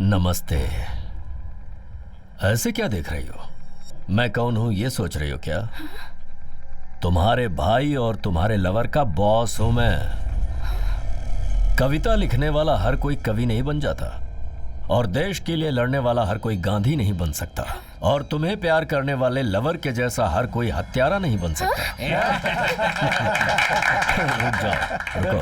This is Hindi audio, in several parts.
नमस्ते। ऐसे क्या देख रही हो? मैं कौन हूं ये सोच रही हो क्या? तुम्हारे भाई और तुम्हारे लवर का बॉस हूं मैं। कविता लिखने वाला हर कोई कवि नहीं बन जाता और देश के लिए लड़ने वाला हर कोई गांधी नहीं बन सकता और तुम्हें प्यार करने वाले लवर के जैसा हर कोई हत्यारा नहीं बन सकता। रुक जाओ, रुको।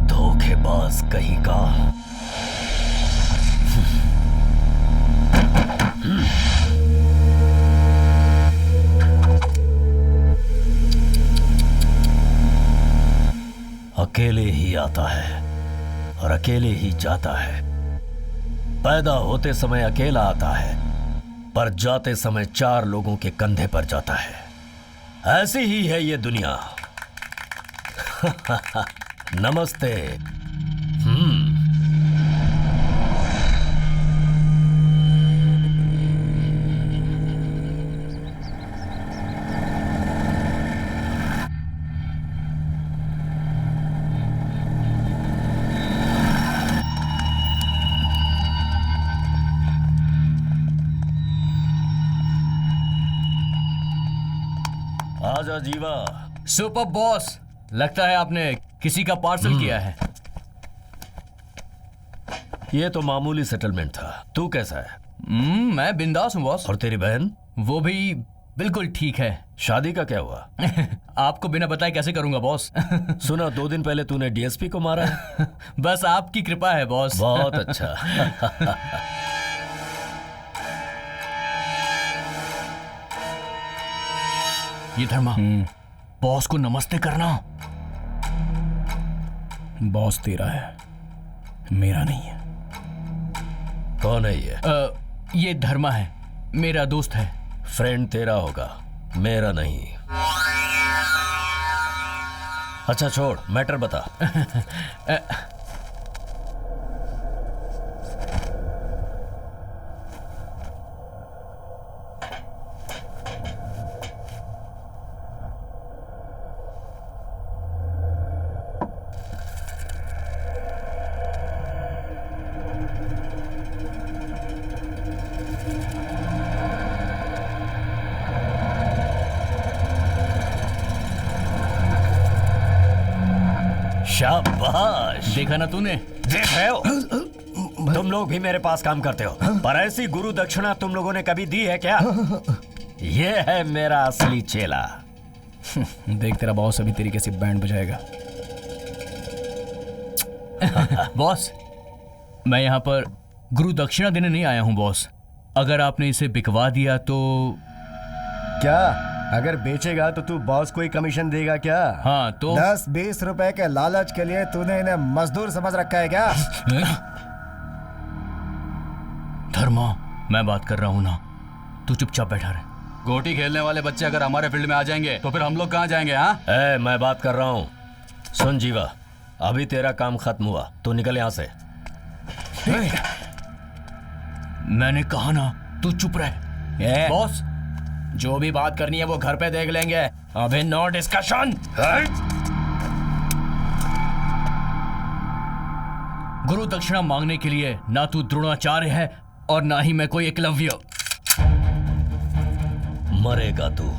धोखेबाज कहीं का। अकेले ही आता है और अकेले ही जाता है। पैदा होते समय अकेला आता है पर जाते समय 4 लोगों के कंधे पर जाता है। ऐसी ही है ये दुनिया। नमस्ते। आजा जीवा। सुपर बॉस, लगता है आपने किसी का पार्सल किया है। ये तो मामूली सेटलमेंट था। तू कैसा है? मैं बिंदास हूँ बॉस। और तेरी बहन? वो भी बिल्कुल ठीक है। शादी का क्या हुआ? आपको बिना बताए कैसे करूंगा बॉस? सुना 2 दिन पहले तूने डीएसपी को मारा है। बस आपकी कृपा है बॉस। बहुत अच्छा। ये धर्मा, बॉस को नमस्ते करना। बॉस तेरा है, मेरा नहीं है। कौन है ये? ये धर्मा है, मेरा दोस्त है। फ्रेंड तेरा होगा, मेरा नहीं। अच्छा छोड़, मैटर बता। शाबाश। देखा ना तूने? देख रहे हो, तुम लोग भी मेरे पास काम करते हो, पर ऐसी गुरु दक्षिणा तुम लोगों ने कभी दी है क्या? ये है मेरा असली चेला। देख, तेरा बॉस अभी तेरी कैसी बैंड बजाएगा। बॉस, मैं यहाँ पर गुरु दक्षिणा देने नहीं आया हूँ बॉस। अगर आपने इसे बिकवा दिया तो। क्या? अगर बेचेगा तो तू बॉस को ही कमीशन देगा क्या? हाँ तो 10-20 रुपए के लालच के लिए तूने इन्हें मजदूर समझ रखा है क्या? धर्मा, मैं बात कर रहा हूँ ना, तू चुपचाप बैठा रहे। गोटी खेलने वाले बच्चे अगर हमारे फील्ड में आ जाएंगे तो फिर हम लोग कहाँ जाएंगे? हाँ, मैं बात कर रहा हूँ। सुन जीवा, अभी तेरा काम खत्म हुआ, तू निकल यहाँ से। मैंने कहा ना, तू चुप रहे। बॉस, जो भी बात करनी है वो घर पे देख लेंगे, अभी नो डिस्कशन। गुरु दक्षिणा मांगने के लिए ना तू द्रोणाचार्य है और ना ही मैं कोई एकलव्य। मरेगा तू।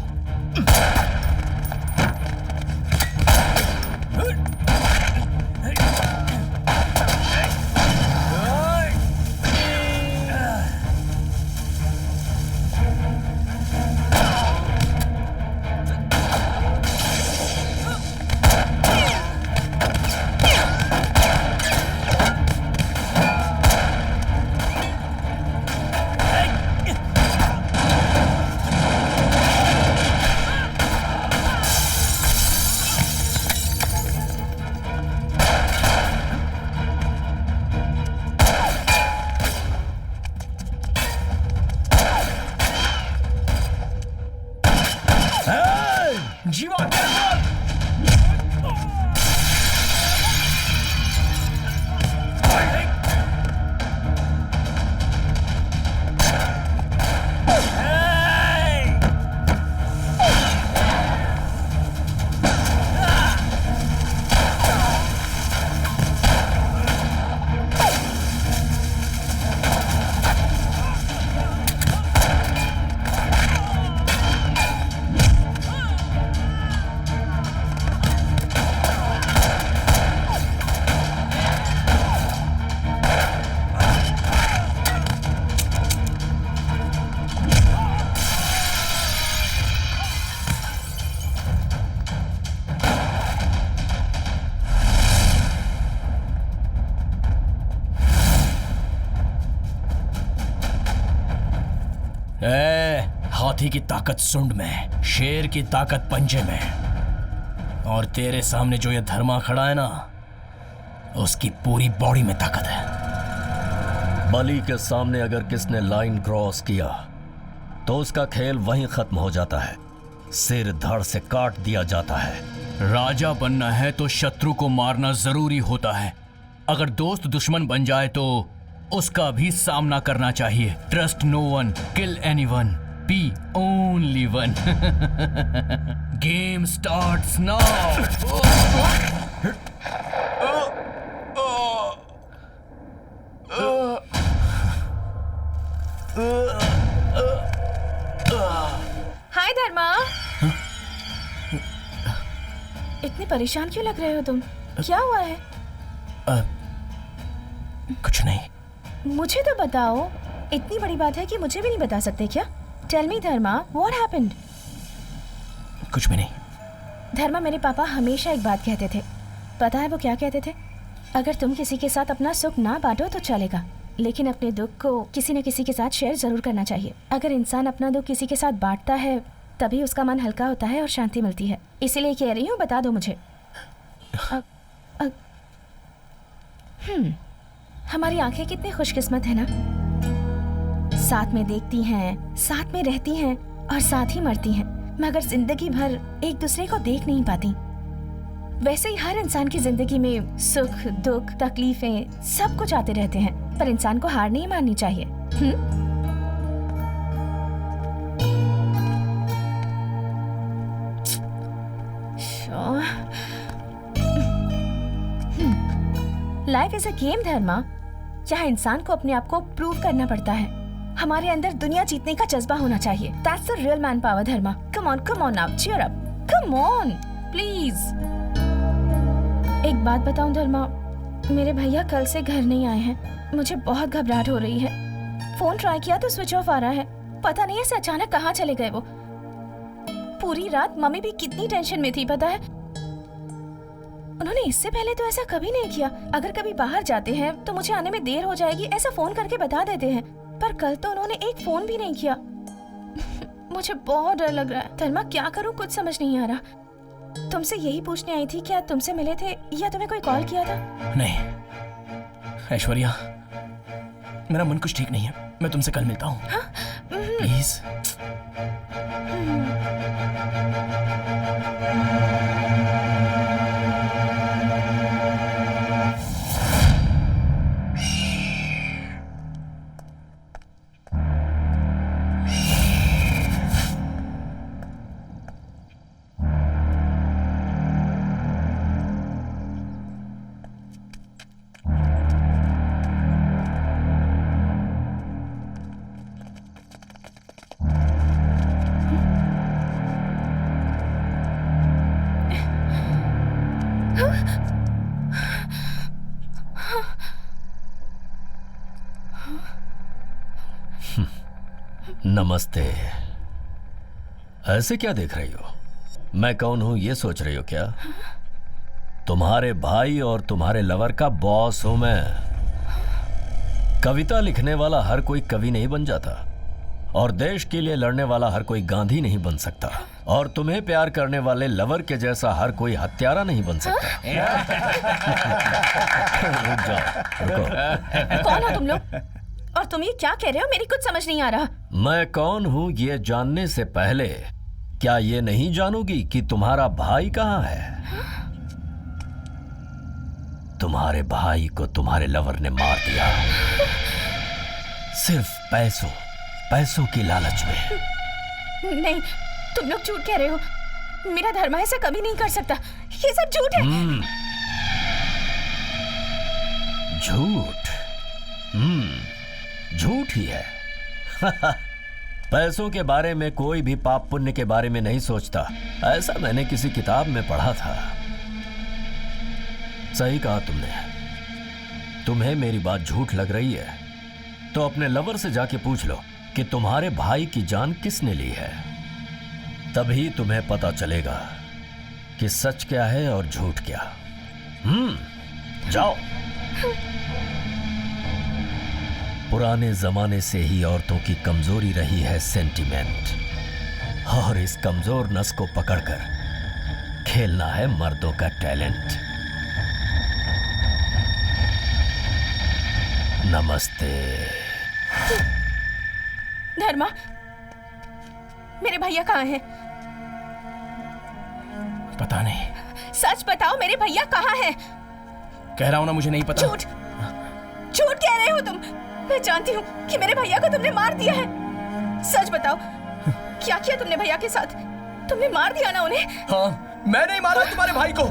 हाथी की ताकत सूंड में, शेर की ताकत पंजे में, और तेरे सामने जो ये धर्मा खड़ा है ना, उसकी पूरी बॉडी में ताकत है। बलि के सामने अगर किसने लाइन क्रॉस किया तो उसका खेल वहीं खत्म हो जाता है, सिर धड़ से काट दिया जाता है। राजा बनना है तो शत्रु को मारना जरूरी होता है। अगर दोस्त दुश्मन बन जाए तो उसका भी सामना करना चाहिए। Trust no one, kill anyone, be only one. Game starts now. Hi Dharma. इतने परेशान क्यों लग रहे हो तुम? क्या हुआ है? कुछ नहीं। मुझे तो बताओ। इतनी बड़ी बात है कि मुझे भी नहीं बता सकते क्या? Tell me Dharma, what happened? कुछ भी नहीं। धर्मा, मेरे पापा हमेशा एक बात कहते थे। पता है वो क्या कहते थे? अगर तुम किसी के साथ अपना सुख ना बांटो तो चलेगा, लेकिन अपने दुख को किसी न किसी के साथ शेयर जरूर करना चाहिए। अगर इंसान अपना दुख किसी के साथ बांटता है तभी उसका मन हल्का होता है और शांति मिलती है। इसीलिए कह रही हूँ, बता दो मुझे। हमारी आंखें कितनी खुशकिस्मत है ना, साथ में देखती हैं, साथ में रहती हैं और साथ ही मरती हैं, मगर जिंदगी भर एक दूसरे को देख नहीं पाती। वैसे ही हर इंसान की जिंदगी में सुख दुख तकलीफें सब कुछ आते रहते हैं, पर इंसान को हार नहीं माननी चाहिए। लाइफ इज अ गेम धर्मा। यहाँ इंसान को अपने आप को प्रूव करना पड़ता है। हमारे अंदर दुनिया जीतने का जज्बा होना चाहिए। That's the real man power Dharma. Come on now, cheer up, come on please. एक बात बताऊं धर्मा, मेरे भैया कल से घर नहीं आए हैं। मुझे बहुत घबराहट हो रही है। फोन ट्राई किया तो स्विच ऑफ आ रहा है। पता नहीं ऐसे अचानक कहाँ चले गए वो। पूरी रात मम्मी भी कितनी टेंशन में थी पता है। उन्होंने इससे पहले तो ऐसा कभी नहीं किया। अगर कभी बाहर जाते हैं तो मुझे आने में देर हो जाएगी ऐसा फोन करके बता देते हैं, पर कल तो उन्होंने एक फोन भी नहीं किया। मुझे बहुत डर लग रहा है धर्मा, क्या करूं कुछ समझ नहीं आ रहा। तुमसे यही पूछने आई थी, क्या तुमसे मिले थे या तुम्हें कोई कॉल किया था? नहीं ऐश्वर्या, मेरा मन कुछ ठीक नहीं है। मैं तुमसे कल मिलता हूँ। हाँ? प्लीज। नमस्ते। ऐसे क्या देख रही हो? मैं कौन हूं ये सोच रही हो क्या? तुम्हारे भाई और तुम्हारे लवर का बॉस हूं मैं। कविता लिखने वाला हर कोई कवि नहीं बन जाता, और देश के लिए लड़ने वाला हर कोई गांधी नहीं बन सकता, और तुम्हें प्यार करने वाले लवर के जैसा हर कोई हत्यारा नहीं बन सकता। रुक जाओ, रुको। कौन हो तुम लोग और तुम ये क्या कह रहे हो? मेरी कुछ समझ नहीं आ रहा। मैं कौन हूं ये जानने से पहले क्या ये नहीं जानोगी कि तुम्हारा भाई कहाँ है? तुम्हारे भाई को तुम्हारे लवर ने मार दिया, सिर्फ पैसों की लालच में। नहीं, तुम लोग झूठ कह रहे हो। मेरा धर्मा ऐसा कभी नहीं कर सकता। ये सब झूठ है। झूठ? झूठ ही है। पैसों के बारे में कोई भी पाप पुण्य के बारे में नहीं सोचता, ऐसा मैंने किसी किताब में पढ़ा था। सही कहा तुमने। तुम्हें मेरी बात झूठ लग रही है तो अपने लवर से जाके पूछ लो कि तुम्हारे भाई की जान किसने ली है। तभी तुम्हें पता चलेगा कि सच क्या है और झूठ क्या। जाओ। पुराने जमाने से ही औरतों की कमजोरी रही है सेंटिमेंट, और इस कमजोर नस को पकड़कर खेलना है मर्दों का टैलेंट। नमस्ते। धर्मा, मेरे भैया कहाँ हैं? पता नहीं। सच बताओ, मेरे भैया कहाँ हैं? कह रहा हूं ना, मुझे नहीं पता। झूठ झूठ कह रहे हो तुम। मैं जानती हूँ कि मेरे भैया को तुमने मार दिया है। सच बताओ, क्या किया तुमने भैया के साथ? तुमने मार दिया ना उन्हें? हाँ, मैं नहीं मारा तुम्हारे भाई को।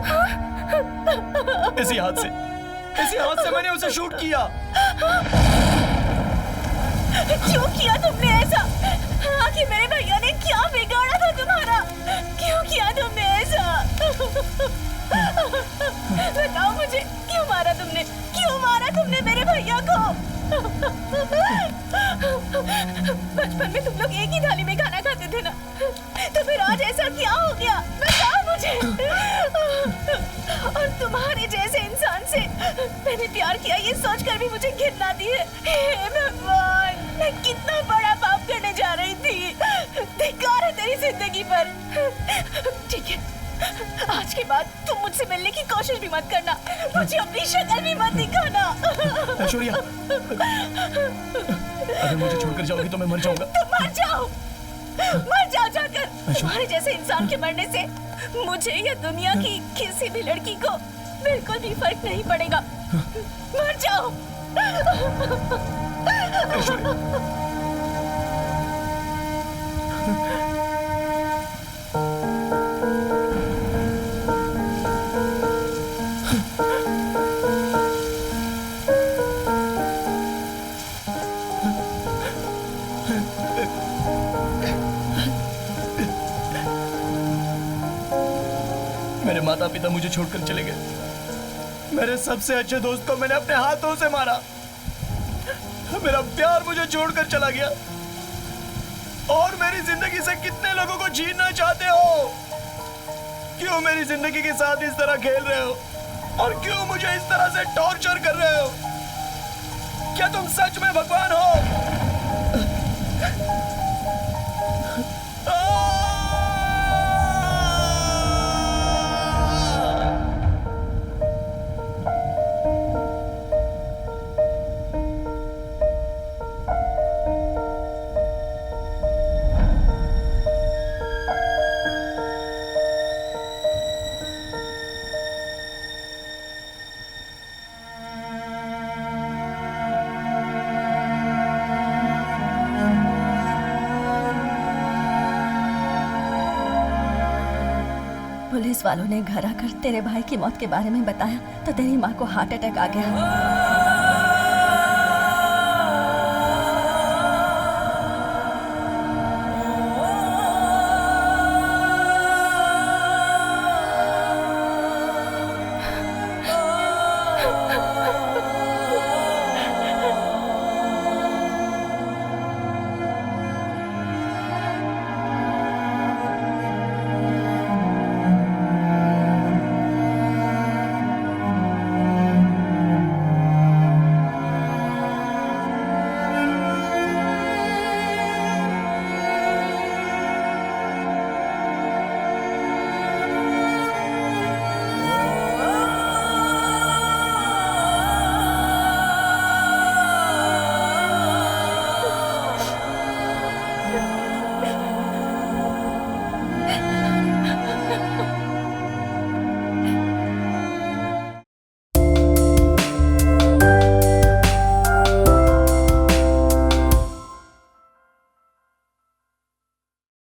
इसी हाथ से मैंने उसे शूट किया। क्यों किया तुमने ऐसा? आखिर मेरे भैया ने क्या बिगाड़ा था तुम्हारा? क्यों किया तुमने ऐसा? बताओ मुझे, क्यों मारा तुमने? क्यों मारा तुमने मेरे भैया को? बचपन में तुम लोग एक ही थाली में खाना खाते थे ना, तो फिर आज ऐसा क्या हो गया? बताओ मुझे। और तुम्हारे जैसे इंसान से मैंने प्यार किया, ये सोचकर भी मुझे घिन आती है। हे भगवान, मैं कितना बड़ा पाप करने जा रही थी। धिक्कार है तेरी जिंदगी पर। ठीक है, आज के बाद तुम मुझसे मिलने की कोशिश भी मत करना, मुझे अपनी शक्ल भी मत दिखाना। ऐश्वर्या, अगर मुझे छोड़कर जाओगी तो मैं मर जाऊंगा। तुम मर जाओ जाकर। तुम्हारे जैसे इंसान के मरने से मुझे या दुनिया की किसी भी लड़की को बिल्कुल भी फर्क नहीं पड़ेगा। मर जाओ। मेरे माता पिता मुझे छोड़कर चले गए। मेरे सबसे अच्छे दोस्त को मैंने अपने हाथों से मारा। मेरा प्यार मुझे छोड़कर चला गया। और मेरी जिंदगी से कितने लोगों को छीनना चाहते हो? क्यों मेरी जिंदगी के साथ इस तरह खेल रहे हो? और क्यों मुझे इस तरह से टॉर्चर कर रहे हो? क्या तुम सच में भगवान हो? पुलिस वालों ने घर आकर तेरे भाई की मौत के बारे में बताया तो तेरी माँ को हार्ट अटैक आ गया।